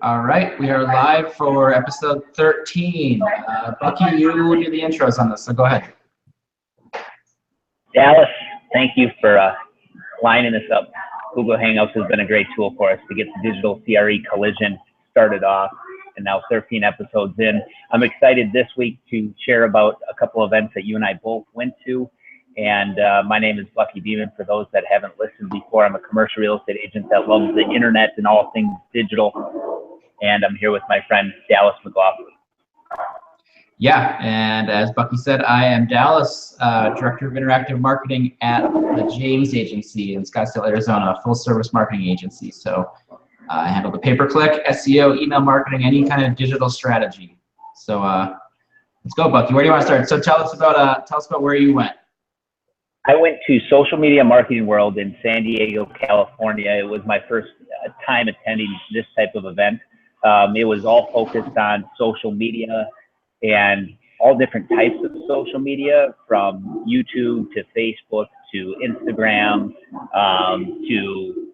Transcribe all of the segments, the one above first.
All right, we are live for episode 13. Bucky, you do the intros on this, so go ahead. Dallas, thank you for lining this up. Google Hangouts has been a great tool for us to get the digital CRE collision started off, and now 13 episodes in. I'm excited this week to share about a couple events that you and I both went to. And my name is Bucky Beeman. For those that haven't listened before, I'm a commercial real estate agent that loves the internet and all things digital. And I'm here with my friend, Dallas McLaughlin. Yeah, and as Bucky said, I am Dallas, Director of Interactive Marketing at the James Agency in Scottsdale, Arizona, a full-service marketing agency. So I handle the pay-per-click, SEO, email marketing, any kind of digital strategy. So let's go, Bucky. Where do you want to start? So tell us about where you went. I went to Social Media Marketing World in San Diego, California. It was my first time attending this type of event. It was all focused on social media and all different types of social media, from YouTube to Facebook to Instagram, to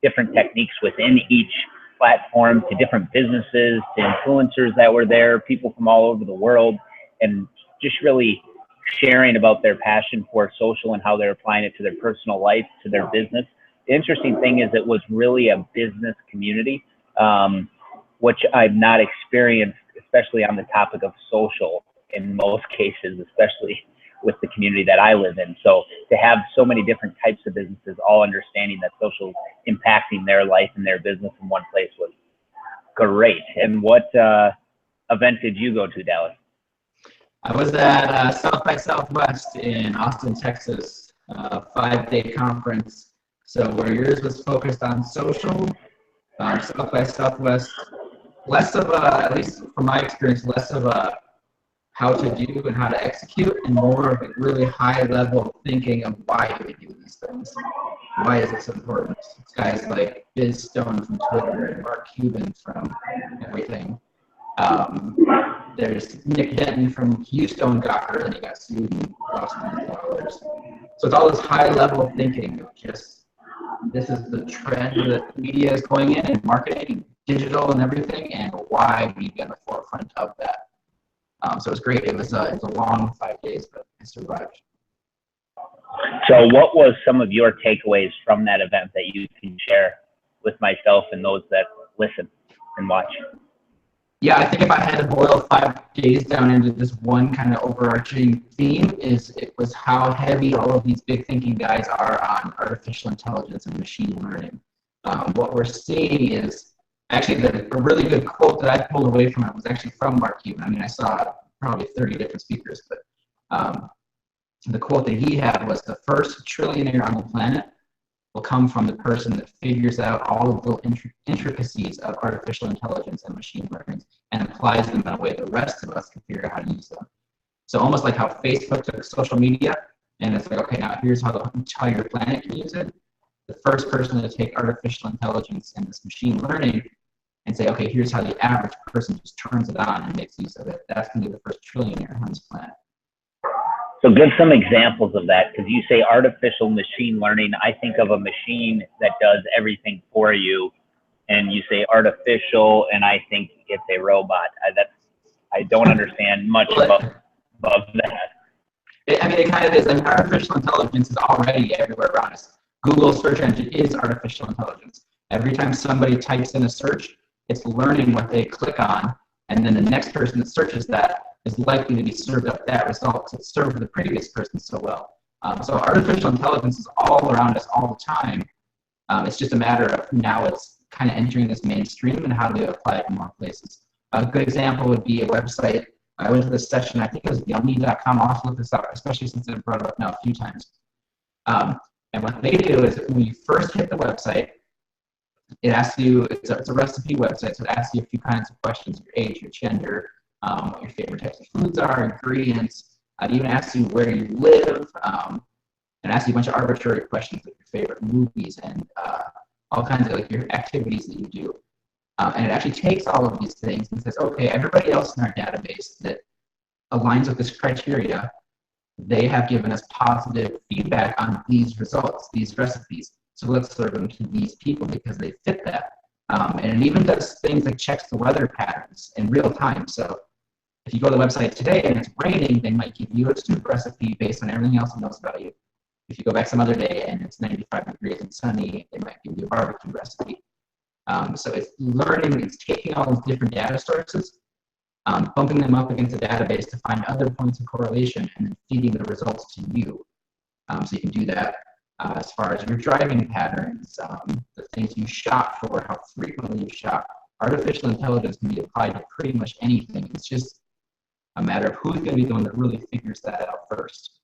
different techniques within each platform, to different businesses, to influencers that were there, people from all over the world, and just really sharing about their passion for social and how they're applying it to their personal life, to their business. The interesting thing is it was really a business community, which I've not experienced, especially on the topic of social in most cases, especially with the community that I live in. So to have so many different types of businesses all understanding that social is impacting their life and their business in one place was great. And what event did you go to, Dallas? I was at South by Southwest in Austin, Texas, a 5-day conference. So where yours was focused on social, South by Southwest, less of a, at least from my experience, less of a how to do and how to execute, and more of a really high level thinking of why do we do these things? Why is this important? It's guys like Biz Stone from Twitter and Mark Cuban from everything. There's Nick Denton from Keystone got hurt and he got sued and lost $1 million. So it's all this high level thinking of just, this is the trend that the media is going in, and marketing, digital and everything, and why we be on the forefront of that. So it was great. It was a long 5 days, but I survived. So what was some of your takeaways from that event that you can share with myself and those that listen and watch? Yeah, I think if I had to boil 5 days down into this one kind of overarching theme, it was how heavy all of these big thinking guys are on artificial intelligence and machine learning. What we're seeing is actually a really good quote that I pulled away from it was actually from Mark Cuban. I mean, I saw probably 30 different speakers, but the quote that he had was, the first trillionaire on the planet will come from the person that figures out all of the intricacies of artificial intelligence and machine learning and applies them in a way the rest of us can figure out how to use them. So almost like how Facebook took social media and it's like, okay, now here's how the entire planet can use it. The first person to take artificial intelligence and this machine learning and say, okay, here's how the average person just turns it on and makes use of it. That's going to be the first trillionaire on this planet. So give some examples of that, because you say artificial machine learning. I think of a machine that does everything for you, and you say artificial, and I think it's a robot. I don't understand much about that. I mean, it kind of is. I mean, artificial intelligence is already everywhere around us. Google search engine is artificial intelligence. Every time somebody types in a search, it's learning what they click on, and then the next person that searches that is likely to be served up that result to serve the previous person so well. So artificial intelligence is all around us all the time. It's just a matter of now it's kind of entering this mainstream and how do we apply it in more places. A good example would be a website. I went to this session, I think it was yummy.com. I'll have to look this up, especially since I've brought it up now a few times. And what they do is when you first hit the website, it asks you, it's a recipe website, so it asks you a few kinds of questions: your age, your gender, what your favorite types of foods are, ingredients. It even asks you where you live, and asks you a bunch of arbitrary questions like your favorite movies and all kinds of like your activities that you do. And it actually takes all of these things and says, okay, everybody else in our database that aligns with this criteria, they have given us positive feedback on these results, these recipes. So let's serve them to these people because they fit that. And it even does things like checks the weather patterns in real time. So if you go to the website today and it's raining, they might give you a soup recipe based on everything else it knows about you. If you go back some other day and it's 95 degrees and sunny, they might give you a barbecue recipe. So it's learning, it's taking all these different data sources, bumping them up against a database to find other points of correlation, and then feeding the results to you. So you can do that as far as your driving patterns, the things you shop for, how frequently you shop. Artificial intelligence can be applied to pretty much anything. It's just a matter of who's going to be the one that really figures that out first.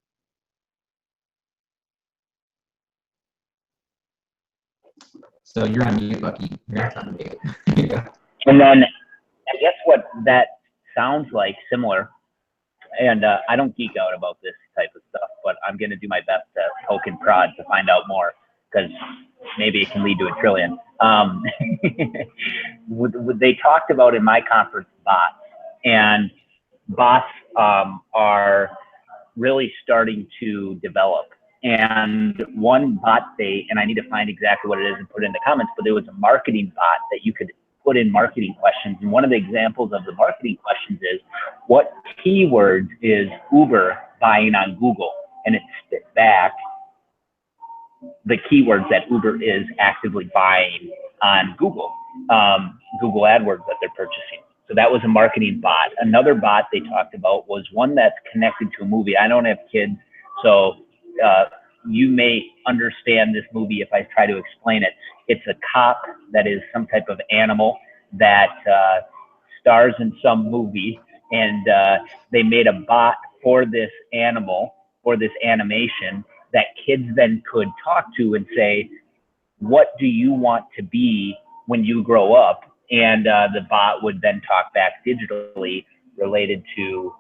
So you're on mute, Bucky. You're on mute. Yeah. And then I guess what that sounds like similar, and I don't geek out about this type of stuff, but I'm going to do my best to poke and prod to find out more, because maybe it can lead to a trillion. They talked about in my conference bots, and bots are really starting to develop. And one bot and I need to find exactly what it is and put it in the comments, but there was a marketing bot that you could put in marketing questions. And one of the examples of the marketing questions is, what keywords is Uber buying on Google? And it spit back the keywords that Uber is actively buying on Google, Google AdWords that they're purchasing. So that was a marketing bot. Another bot they talked about was one that's connected to a movie. I don't have kids, so you may understand this movie if I try to explain it. It's a cop that is some type of animal that stars in some movie, and they made a bot for this animal, for this animation, that kids then could talk to and say, what do you want to be when you grow up? And the bot would then talk back digitally related to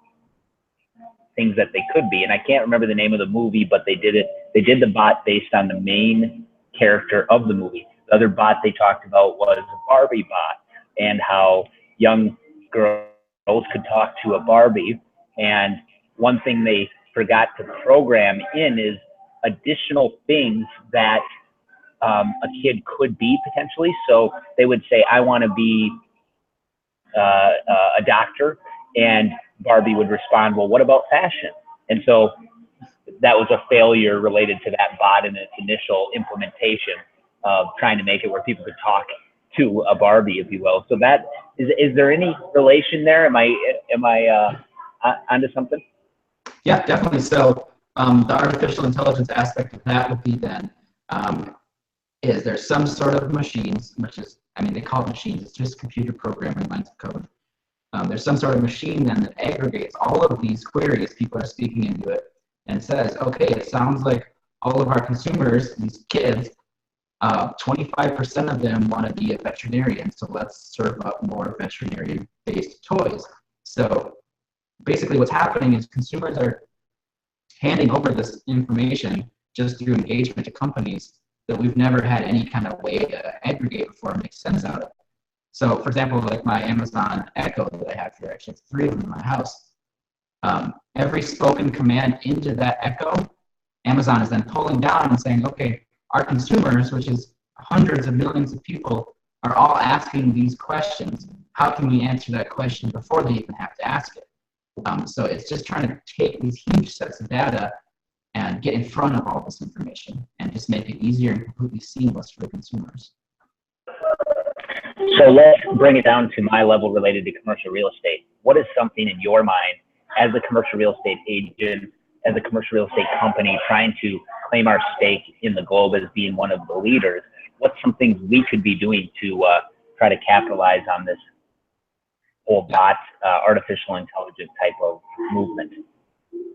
things that they could be. And I can't remember the name of the movie, but they did it. They did the bot based on the main character of the movie. The other bot they talked about was a Barbie bot, and how young girls could talk to a Barbie. And one thing they forgot to program in is additional things that a kid could be potentially. So they would say, I want to be a doctor, and Barbie would respond, well, what about fashion? And so that was a failure related to that bot in its initial implementation of trying to make it where people could talk to a Barbie, if you will. So that is there any relation there? Am I onto something? Yeah, definitely. So the artificial intelligence aspect of that would be then, is there some sort of machines, which is, I mean, they call it machines, it's just computer programming lines of code. There's some sort of machine then that aggregates all of these queries people are speaking into it and says, okay, it sounds like all of our consumers, these kids, 25% of them want to be a veterinarian, so let's serve up more veterinarian-based toys. So basically what's happening is consumers are handing over this information just through engagement to companies that we've never had any kind of way to aggregate before and make sense out of. So for example, like my Amazon Echo that I have here, actually it's 3 of them in my house. Every spoken command into that Echo, Amazon is then pulling down and saying, okay, our consumers, which is hundreds of millions of people, are all asking these questions. How can we answer that question before they even have to ask it? So it's just trying to take these huge sets of data and get in front of all this information and just make it easier and completely seamless for the consumers. So let's bring it down to my level related to commercial real estate. What is something in your mind as a commercial real estate agent, as a commercial real estate company trying to claim our stake in the globe as being one of the leaders? What's some things we could be doing to try to capitalize on this whole bot, artificial intelligence type of movement?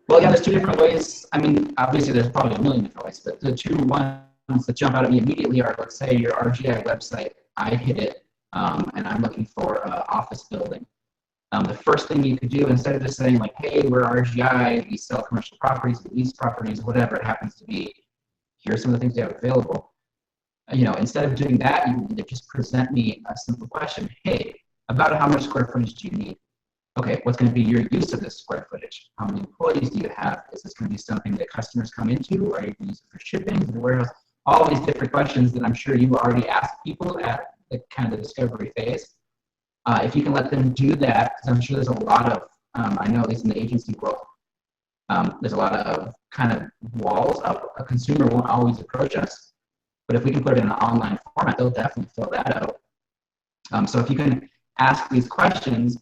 Well, yeah, there's 2 different ways. I mean, obviously there's probably a million different ways, but the 2 ones that jump out at me immediately are, let's say your RGI website, I hit it, and I'm looking for an office building. The first thing you could do, instead of just saying like, hey, we're RGI, we sell commercial properties, we lease properties, whatever it happens to be, here's some of the things we have available. Instead of doing that, you need to just present me a simple question. Hey, about how much square footage do you need? Okay, what's going to be your use of this square footage? How many employees do you have? Is this going to be something that customers come into? Are you going to use it for shipping, the warehouse? All these different questions that I'm sure you already asked people at kind of the discovery phase. If you can let them do that, because I'm sure there's a lot of, I know at least in the agency world, there's a lot of kind of walls up. A consumer won't always approach us, but if we can put it in an online format, they'll definitely fill that out. So if you can ask these questions,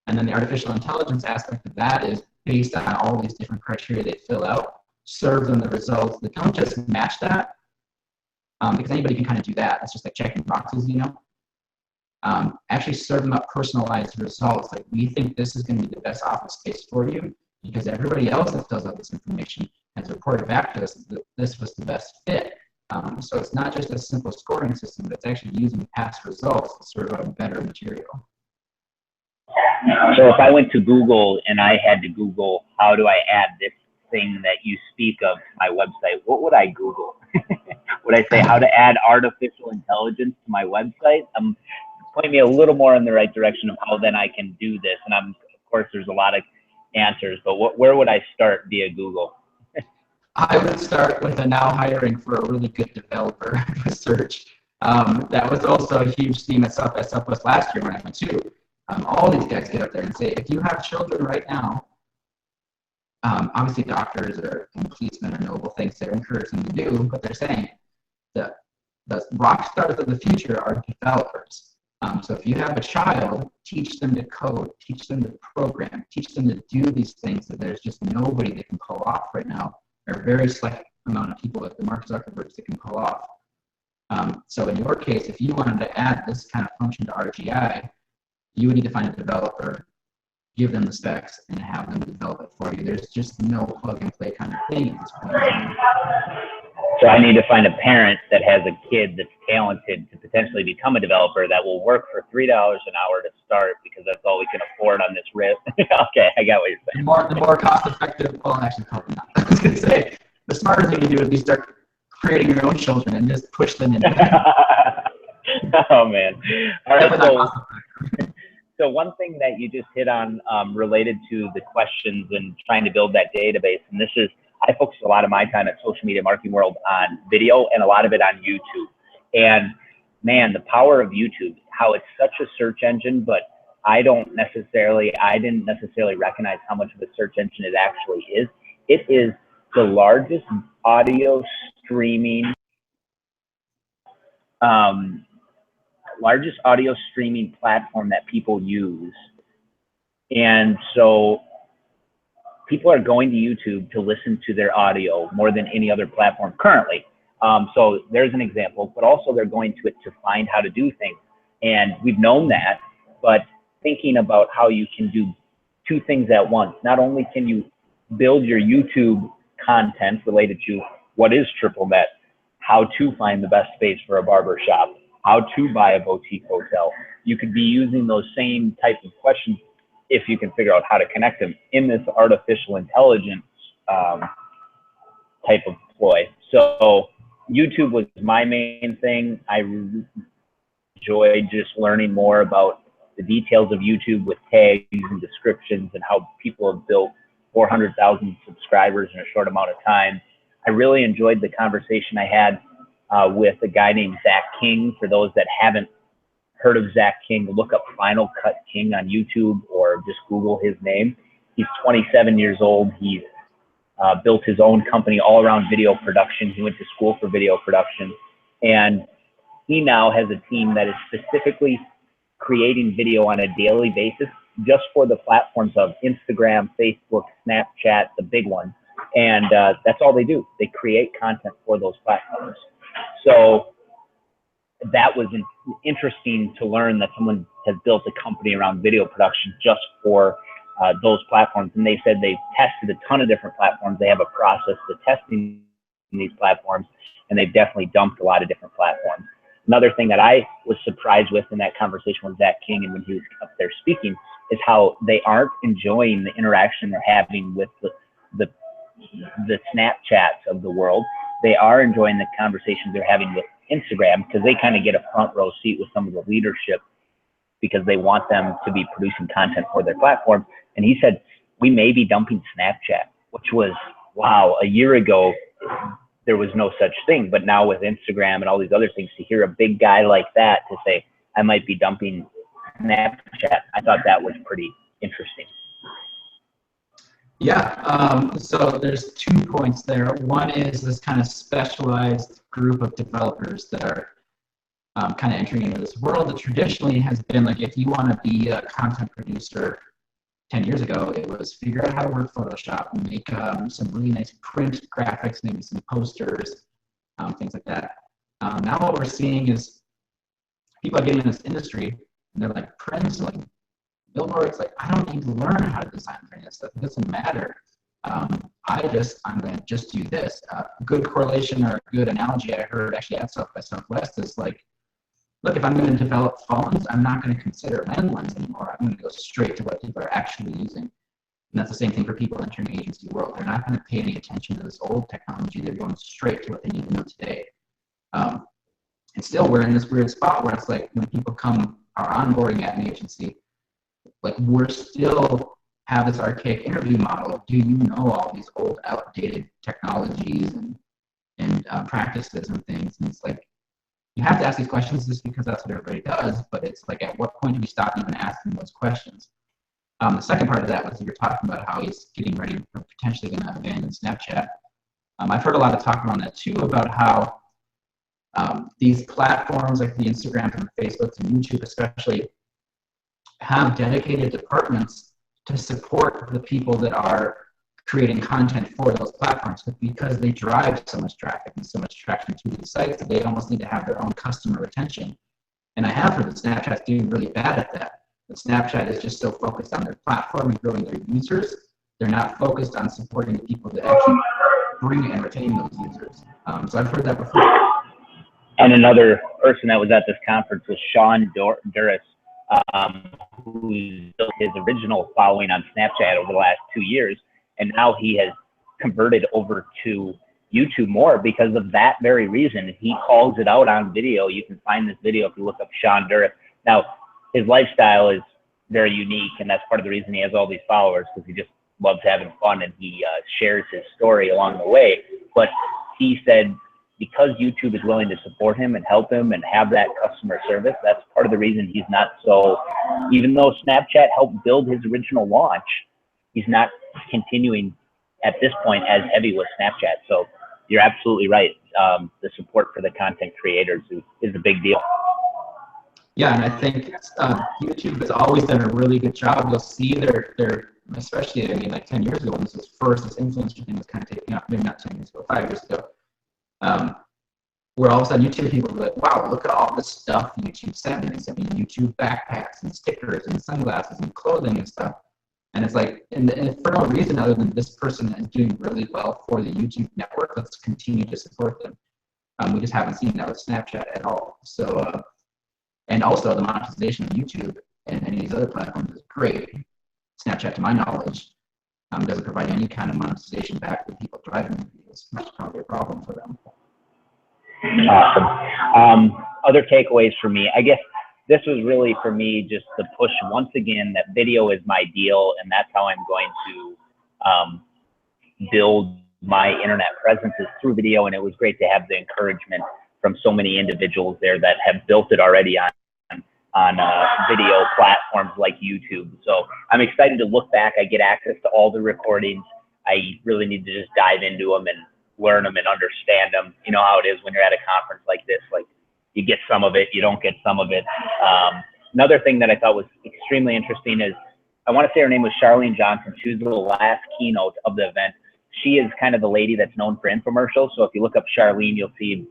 and then the artificial intelligence aspect of that is based on all these different criteria they fill out, serve them the results that don't just match that, because anybody can kind of do that. It's just like checking boxes, you know. Actually serve them up personalized results. Like, we think this is going to be the best office space for you because everybody else that fills out this information has reported back to us that this was the best fit. So it's not just a simple scoring system, but it's actually using past results to serve out a better material. So if I went to Google and I had to Google, how do I add this thing that you speak of to my website, what would I Google? Would I say how to add artificial intelligence to my website? Point me a little more in the right direction of how then I can do this. And of course, there's a lot of answers, but where would I start via Google? I would start with a now hiring for a really good developer search. That was also a huge theme at Southwest last year when I went to. All these guys get up there and say, if you have children right now, obviously doctors and policemen are noble things they're encouraging them to do, but they're saying that the rock stars of the future are developers. So if you have a child, teach them to code, teach them to program, teach them to do these things that there's just nobody that can pull off right now, or a very select amount of people like the Mark Zuckerbergs that can pull off. So in your case, if you wanted to add this kind of function to RGI, you would need to find a developer, give them the specs, and have them develop it for you. There's just no plug and play kind of thing at this point. So I need to find a parent that has a kid that's talented to potentially become a developer that will work for $3 an hour to start because that's all we can afford on this risk. Okay, I got what you're saying. The more cost effective, well, actually probably not. I was going to say, the smarter thing to do would be start creating your own children and just push them in. Oh, man. All right, so one thing that you just hit on related to the questions and trying to build that database, and this is, I focus a lot of my time at Social Media Marketing World on video and a lot of it on YouTube. And man, the power of YouTube, how it's such a search engine, but I didn't necessarily recognize how much of a search engine it actually is. It is the largest audio streaming platform that people use. And so people are going to YouTube to listen to their audio more than any other platform currently. So there's an example, but also they're going to it to find how to do things. And we've known that, but thinking about how you can do two things at once. Not only can you build your YouTube content related to what is triple net, how to find the best space for a barber shop, how to buy a boutique hotel. You could be using those same type of questions if you can figure out how to connect them in this artificial intelligence type of ploy. So YouTube was my main thing. I enjoyed just learning more about the details of YouTube with tags and descriptions and how people have built 400,000 subscribers in a short amount of time. I really enjoyed the conversation I had with a guy named Zach King. For those that haven't heard of Zach King, look up Final Cut King on YouTube or just Google his name. He's 27 years old. He's built his own company all around video production. He went to school for video production. And he now has a team that is specifically creating video on a daily basis just for the platforms of Instagram, Facebook, Snapchat, the big ones. And that's all they do. They create content for those platforms. So that was interesting to learn that someone has built a company around video production just for those platforms. And they said they've tested a ton of different platforms. They have a process to testing these platforms, and they've definitely dumped a lot of different platforms. Another thing that I was surprised with in that conversation with Zach King and when he was up there speaking is how they aren't enjoying the interaction they're having with the Snapchats of the world. They are enjoying the conversations they're having with Instagram because they kind of get a front row seat with some of the leadership because they want them to be producing content for their platform. And he said, we may be dumping Snapchat, which was, wow, a year ago, there was no such thing. But now with Instagram and all these other things, to hear a big guy like that to say, I might be dumping Snapchat, I thought that was pretty interesting. Yeah, so there's 2 points there. One is this kind of specialized group of developers that are kind of entering into this world that traditionally has been like, if you want to be a content producer 10 years ago, it was figure out how to work Photoshop, make some really nice print graphics, maybe some posters, things like that. Now what we're seeing is people are getting in this industry and they're like, prints, like billboards, like I don't need to learn how to design print stuff. It doesn't matter. I'm going to just do this. Good correlation or a good analogy I heard actually at South by Southwest is like, look, if I'm going to develop phones, I'm not going to consider landlines anymore. I'm going to go straight to what people are actually using. And that's the same thing for people entering the agency world. They're not going to pay any attention to this old technology. They're going straight to what they need to know today. And still, we're in this weird spot where it's like when people are onboarding at an agency, like we're still have this archaic interview model. Do you know all these old, outdated technologies and practices and things? And it's like, you have to ask these questions just because that's what everybody does, but it's like, at what point do we stop even asking those questions? The second part of that was you were talking about how he's getting ready for potentially going to abandon Snapchat. I've heard a lot of talk around that too, about how these platforms like the Instagram and the Facebooks and YouTube especially have dedicated departments to support the people that are creating content for those platforms, because they drive so much traffic and so much traction to these sites that they almost need to have their own customer retention. And I have heard that Snapchat's doing really bad at that. But Snapchat is just so focused on their platform and growing their users. They're not focused on supporting the people that actually bring and retain those users. So I've heard that before. And another person that was at this conference was Sean Duras, who built his original following on Snapchat over the last 2 years. And now he has converted over to YouTube more because of that very reason. He calls it out on video. You can find this video if you look up Sean Duras. Now, his lifestyle is very unique, and that's part of the reason he has all these followers, because he just loves having fun and he shares his story along the way. But he said because YouTube is willing to support him and help him and have that customer service, that's part of the reason he's not so, even though Snapchat helped build his original launch, he's not continuing at this point as heavy with Snapchat. So you're absolutely right. The support for the content creators is a big deal. Yeah, and I think YouTube has always done a really good job. You'll see their especially, I mean, like 10 years ago when this influencer thing was kind of taking off, maybe not 10 years ago, 5 years ago, where all of a sudden YouTube people were like, wow, look at all this stuff YouTube sent me. They sent me YouTube backpacks and stickers and sunglasses and clothing and stuff. And it's like, and for no reason other than this person is doing really well for the YouTube network, let's continue to support them. We just haven't seen that with Snapchat at all. So, and also the monetization of YouTube and any of these other platforms is great. Snapchat, to my knowledge, doesn't provide any kind of monetization back to people driving videos. That's probably a problem for them. Awesome. Other takeaways for me, I guess this was really for me just to push once again that video is my deal, and that's how I'm going to build my internet presence is through video. And it was great to have the encouragement from so many individuals there that have built it already on video platforms like YouTube. So I'm excited to look back. I get access to all the recordings. I really need to just dive into them and learn them and understand them. You know how it is when you're at a conference like this, like you get some of it, you don't get some of it. Another thing that I thought was extremely interesting is, I want to say her name was Charlene Johnson. She was the last keynote of the event. She is kind of the lady that's known for infomercials. So if you look up Charlene, you'll see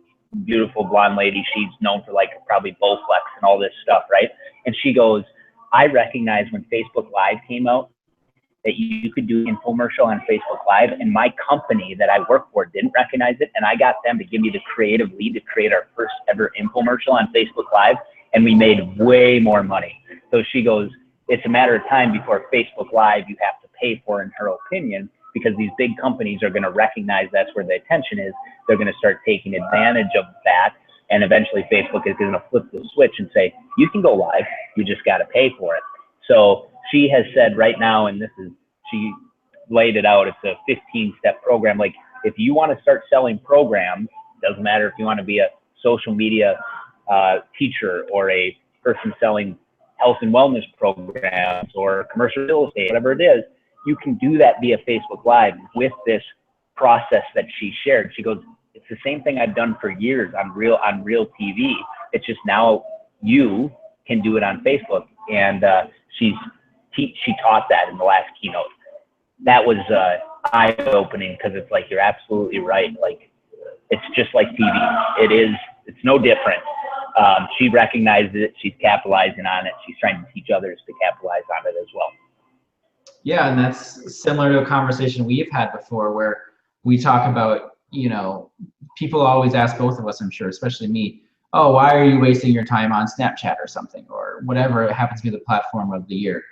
beautiful blonde lady. She's known for like probably Bowflex and all this stuff, right? And she goes, I recognize when Facebook Live came out that you could do infomercial on Facebook Live, and my company that I work for didn't recognize it, and I got them to give me the creative lead to create our first ever infomercial on Facebook Live, and we made way more money. So she goes, it's a matter of time before Facebook Live you have to pay for, in her opinion, because these big companies are going to recognize that's where the attention is. They're going to start taking advantage of that, and eventually Facebook is going to flip the switch and say, you can go live, you just got to pay for it. So she has said right now, and this is, she laid it out, it's a 15-step program. Like if you want to start selling programs, doesn't matter if you want to be a social media teacher or a person selling health and wellness programs or commercial real estate, whatever it is, you can do that via Facebook Live with this process that she shared. She goes, it's the same thing I've done for years on real TV. It's just now you can do it on Facebook. And she taught that in the last keynote. That was eye-opening, because it's like, you're absolutely right. Like, it's just like TV. It's no different. She recognizes it. She's capitalizing on it. She's trying to teach others to capitalize on it as well. Yeah, and that's similar to a conversation we've had before, where we talk about, you know, people always ask both of us, I'm sure, especially me, oh, why are you wasting your time on Snapchat or something, or whatever it happens to be the platform of the year?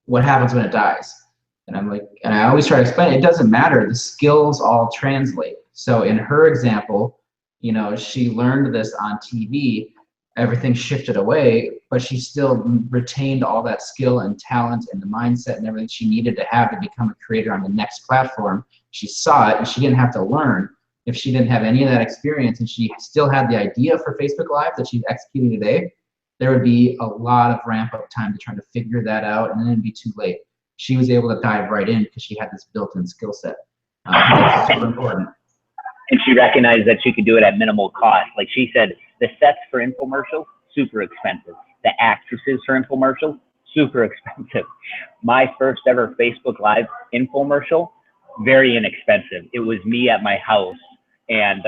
What happens when it dies? And I'm like, and I always try to explain, it doesn't matter. The skills all translate. So in her example, you know, she learned this on TV, everything shifted away, but she still retained all that skill and talent and the mindset and everything she needed to have to become a creator on the next platform. She saw it, and she didn't have to learn. If she didn't have any of that experience and she still had the idea for Facebook Live that she's executing today, there would be a lot of ramp up time to try to figure that out, and then it'd be too late. She was able to dive right in because she had this built-in skill set. That's super important. And she recognized that she could do it at minimal cost. Like she said, the sets for infomercials, super expensive. The actresses for infomercials, super expensive. My first ever Facebook Live infomercial, very inexpensive. It was me at my house, and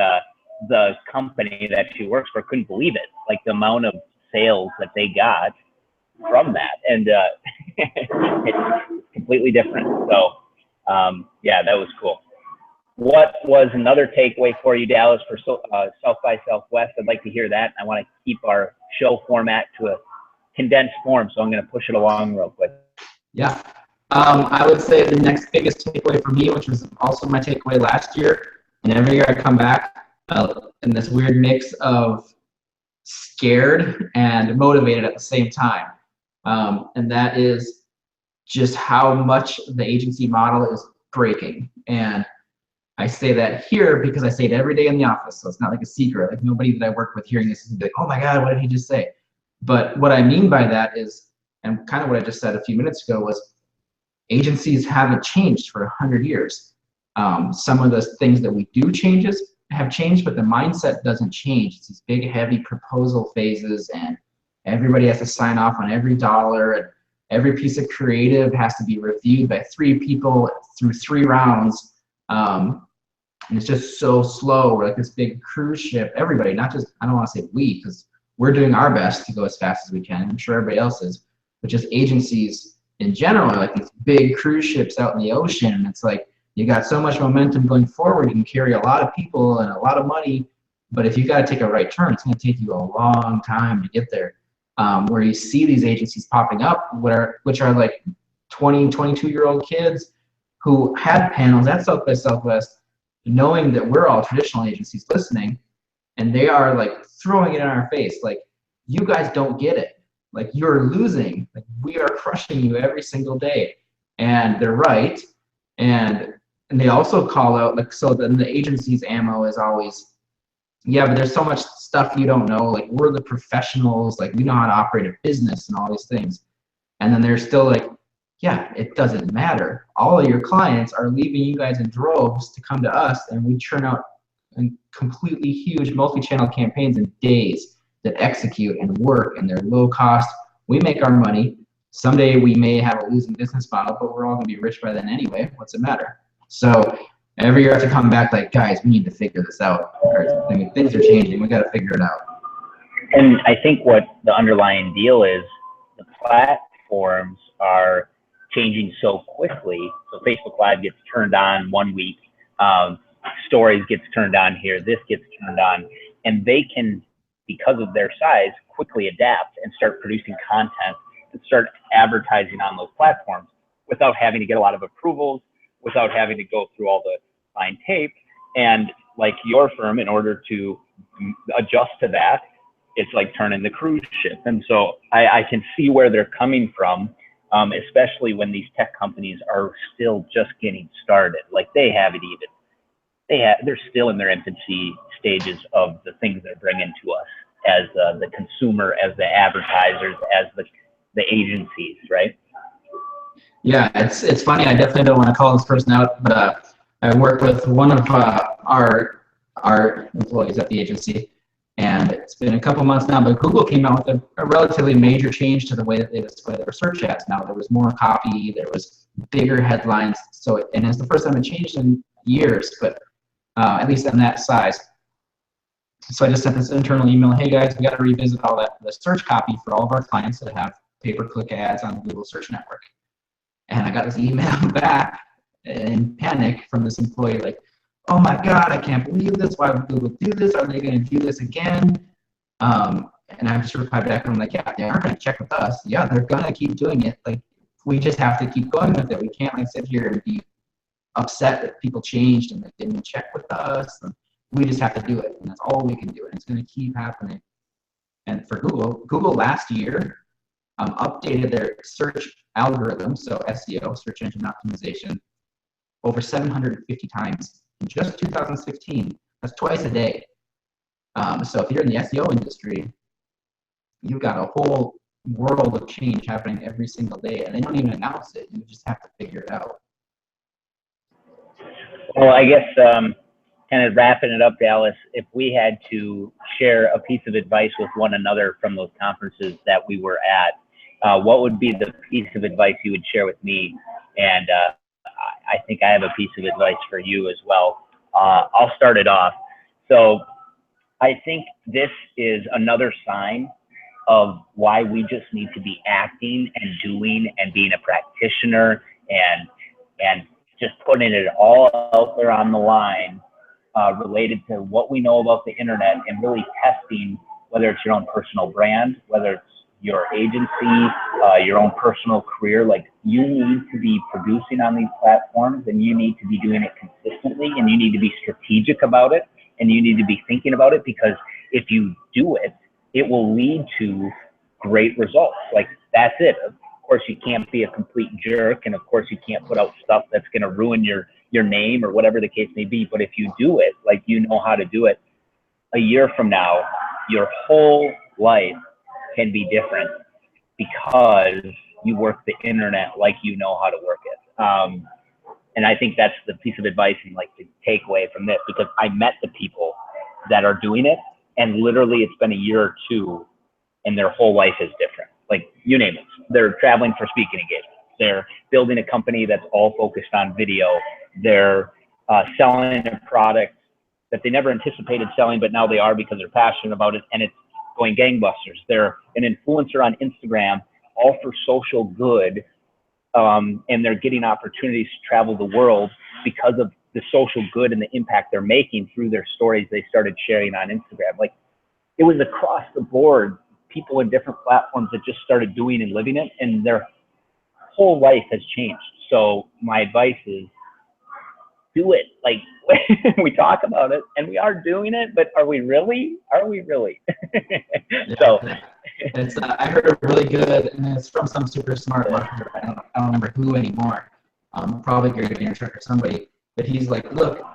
the company that she works for couldn't believe it. Like the amount of sales that they got from that. And it's completely different. So yeah, that was cool. What was another takeaway for you, Dallas, for South by Southwest? I'd like to hear that. I want to keep our show format to a condensed form, so I'm going to push it along real quick. Yeah. I would say the next biggest takeaway for me, which was also my takeaway last year, and every year I come back in this weird mix of scared and motivated at the same time. And that is just how much the agency model is breaking. And I say that here because I say it every day in the office, so it's not like a secret. Like, nobody that I work with hearing this is gonna be like, oh my God, what did he just say? But what I mean by that is, and kind of what I just said a few minutes ago, was agencies haven't changed for 100 years. Some of the things that we do have changed, but the mindset doesn't change. It's these big, heavy proposal phases, and everybody has to sign off on every dollar, and every piece of creative has to be reviewed by 3 people through 3 rounds. And it's just so slow. We're like this big cruise ship. Everybody, not just, I don't want to say we, because we're doing our best to go as fast as we can. I'm sure everybody else is, but just agencies in general are like these big cruise ships out in the ocean. And it's like, you got so much momentum going forward, you can carry a lot of people and a lot of money, but if you got to take a right turn, it's going to take you a long time to get there. Where you see these agencies popping up, which are like 20, 22-year-old kids who had panels at South by Southwest, knowing that we're all traditional agencies listening, and they are like throwing it in our face, like, you guys don't get it. Like, you're losing. Like, we are crushing you every single day. And they're right. And they also call out, like, so then the agency's ammo is always, yeah, but there's so much stuff you don't know. Like, we're the professionals. Like, we know how to operate a business and all these things. And then they're still like, yeah, it doesn't matter. All of your clients are leaving you guys in droves to come to us, and we churn out completely huge multi-channel campaigns in days that execute and work, and they're low cost. We make our money. Someday we may have a losing business model, but we're all gonna be rich by then anyway. What's it matter? So every year I have to come back like, guys, we need to figure this out. I mean, things are changing. We got to figure it out. And I think what the underlying deal is, the platforms are changing so quickly. So Facebook Live gets turned on one week, Stories gets turned on here, this gets turned on, and they can, because of their size, quickly adapt and start producing content and start advertising on those platforms without having to get a lot of approvals, without having to go through all the fine tape. And like your firm, in order to adjust to that, it's like turning the cruise ship. And so I can see where they're coming from. especially when these tech companies are still just getting started. Like they're still in their infancy stages of the things they're bringing to us as the consumer, as the advertisers, as the agencies, right? Yeah, it's funny. I definitely don't want to call this person out, but I work with one of our employees at the agency, and it's been a couple months now. But Google came out with a relatively major change to the way that they display their search ads. Now there was more copy, there was bigger headlines. So and it's the first time it changed in years, but at least in that size. So I just sent this internal email. Hey guys, we got to revisit all the search copy for all of our clients that have pay-per-click ads on Google Search Network. And I got this email back in panic from this employee, like, oh my God, I can't believe this. Why would Google do this? Are they going to do this again? And I just replied back, and I'm like, yeah, they aren't going to check with us. Yeah, they're going to keep doing it. Like, we just have to keep going with it. We can't like sit here and be upset that people changed and they didn't check with us. And we just have to do it. And that's all we can do. And it's going to keep happening. And for Google last year updated their search algorithm, so SEO, search engine optimization, over 750 times in just 2016. That's twice a day. So if you're in the SEO industry, you've got a whole world of change happening every single day, and they don't even announce it. You just have to figure it out. Well, I guess kind of wrapping it up, Dallas, if we had to share a piece of advice with one another from those conferences that we were at, what would be the piece of advice you would share with me? And I think I have a piece of advice for you as well. I'll start it off. So I think this is another sign of why we just need to be acting and doing and being a practitioner and just putting it all out there on the line related to what we know about the internet and really testing whether it's your own personal brand, whether it's your agency, your own personal career. Like, you need to be producing on these platforms, and you need to be doing it consistently, and you need to be strategic about it, and you need to be thinking about it, because if you do it, it will lead to great results. Like, that's it. Of course, you can't be a complete jerk, and of course, you can't put out stuff that's going to ruin your name or whatever the case may be. But if you do it, like, you know how to do it, a year from now, your whole life can be different because you work the internet like you know how to work it. And I think that's the piece of advice and like the takeaway from this, because I met the people that are doing it, and literally it's been a year or two and their whole life is different. Like, you name it. They're traveling for speaking engagements. They're building a company that's all focused on video. They're selling a product that they never anticipated selling, but now they are because they're passionate about it, and it's going gangbusters. They're an influencer on Instagram, all for social good, and they're getting opportunities to travel the world because of the social good and the impact they're making through their stories they started sharing on Instagram. Like, it was across the board, people in different platforms that just started doing and living it, and their whole life has changed. So my advice is, do it. Like, we talk about it and we are doing it, but are we really? Are we really? So it's I heard it really good, and it's from some super smart marketer. I don't remember who anymore. Probably Gary Vaynerchuk or somebody. But he's like, look,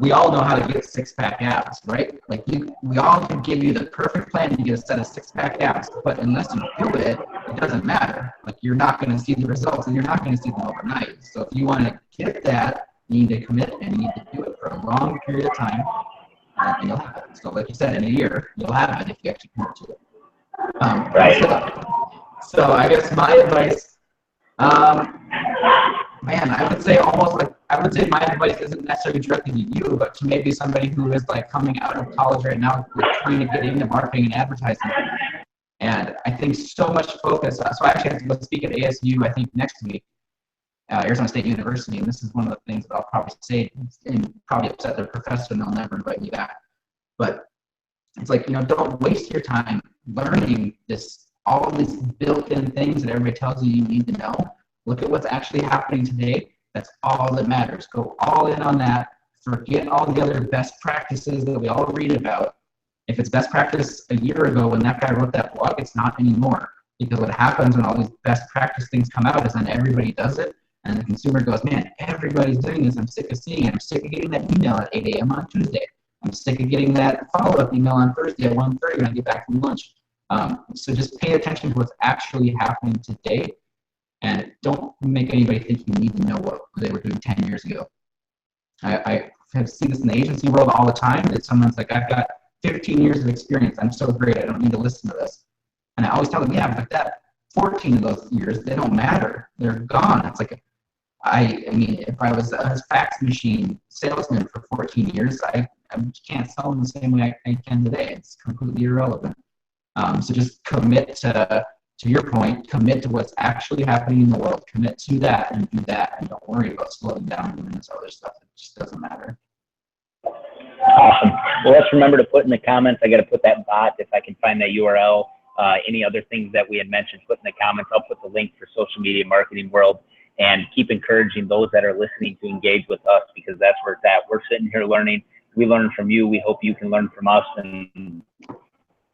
we all know how to get six-pack abs, right? Like, we all can give you the perfect plan to get a set of six-pack abs, but unless you do it, it doesn't matter. Like, you're not going to see the results, and you're not going to see them overnight. So if you want to get that, you need to commit, and you need to do it for a long period of time, and you'll have it. So like you said, in a year, you'll have it if you actually commit to it. Right. So I guess my advice, man, I would say my advice isn't necessarily directed to you, but to maybe somebody who is like coming out of college right now, trying to get into marketing and advertising. And I think so much focus. So I actually have to go speak at ASU, I think, next week, Arizona State University, and this is one of the things that I'll probably say and probably upset their professor, and they'll never invite me back. But it's like, don't waste your time learning all these built-in things that everybody tells you need to know. Look at what's actually happening today. That's all that matters. Go all in on that. Forget all the other best practices that we all read about. If it's best practice a year ago when that guy wrote that blog, it's not anymore. Because what happens when all these best practice things come out is then everybody does it, and the consumer goes, man, everybody's doing this. I'm sick of seeing it. I'm sick of getting that email at 8 a.m. on Tuesday. I'm sick of getting that follow-up email on Thursday at 1:30 when I get back from lunch. So just pay attention to what's actually happening today, and don't make anybody think you need to know what they were doing 10 years ago. I have seen this in the agency world all the time, that someone's like, I've got 15 years of experience. I'm so great. I don't need to listen to this. And I always tell them, yeah, but that 14 of those years, they don't matter. They're gone. It's like, I mean, if I was a fax machine salesman for 14 years, I can't sell them the same way I can today. It's completely irrelevant. So just commit to your point, commit to what's actually happening in the world, commit to that and do that, and don't worry about slowing down and doing this other stuff. It just doesn't matter. Awesome. Well, let's remember to put in the comments. I got to put that bot, if I can find that URL. Any other things that we had mentioned, put in the comments. I'll put the link for Social Media Marketing World, and keep encouraging those that are listening to engage with us, because that's where it's at. We're sitting here learning. We learn from you. We hope you can learn from us, and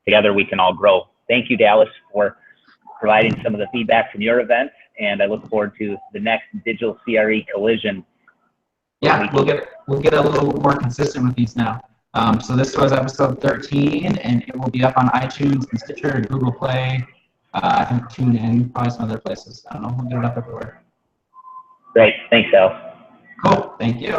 together we can all grow. Thank you, Dallas, for providing some of the feedback from your event, and I look forward to the next digital CRE collision. Yeah, we'll get a little more consistent with these now. So this was episode 13, and it will be up on iTunes and Stitcher and Google Play. I think TuneIn, probably some other places. I don't know. We'll get it up everywhere. Great. Thanks, Al. Cool. Thank you.